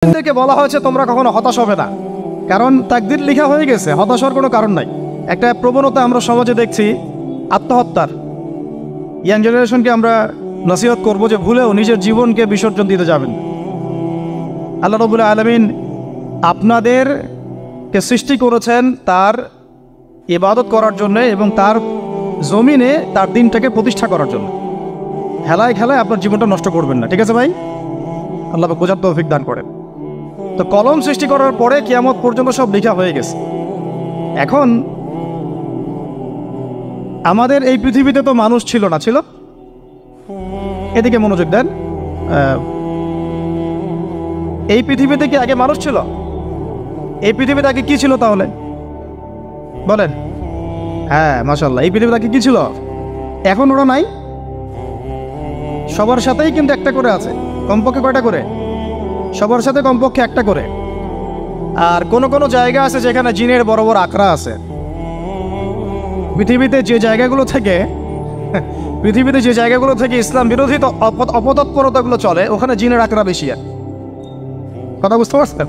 মুমিনদেরকে বলা হয়েছে তোমরা কখনো হতাশ হবে না, কারণ তাকদীর লেখা হয়ে গেছে, হতাশ হওয়ার কোনো কারণ নাই। একটা প্রবণতা আমরা সমাজে দেখছি আত্মহত্যার। ইয়াং জেনারেশনকে আমরা নসিহত করব যে ভুলেও নিজের জীবনকে বিসর্জন দিতে যাবেন। আল্লাহ রাব্বুল আলামিন আপনাদেরকে সৃষ্টি করেছেন তার ইবাদত করার জন্য এবং তার জমিনে তার দিনটাকে প্রতিষ্ঠা করার জন্য। খেলায় খেলায় আপনার জীবনটা নষ্ট করবেন না, ঠিক আছে ভাই? আল্লাহ বোঝার তৌফিক দান করেন। তো কলম সৃষ্টি করার পরে কিয়ামত পর্যন্ত সব লেখা হয়ে গেছে। এখন আমাদের এই পৃথিবীতে তো মানুষ ছিল না, ছিল? এদিকে মনোযোগ দেন। এই পৃথিবীতে কি আগে মানুষ ছিল? এই পৃথিবীতে আগে কি ছিল তাহলে বলেন? হ্যাঁ, মাশাআল্লাহ। এই পৃথিবীতে আগে কি ছিল? এখন ওরা নাই। সবার সাথেই কিন্তু একটা করে আছে, কমপক্ষে কয়টা করে? সবার সাথে কমপক্ষে একটা করে। আর কোন কোন জায়গা আছে যেখানে জিনের বড় বড় আকড়া আছে। পৃথিবীতে যে জায়গাগুলো থেকে ইসলাম বিরোধী অপতৎপরতাগুলো চলে, ওখানে জিনের আকড়া বেশি। কথা বুঝতে পারছেন?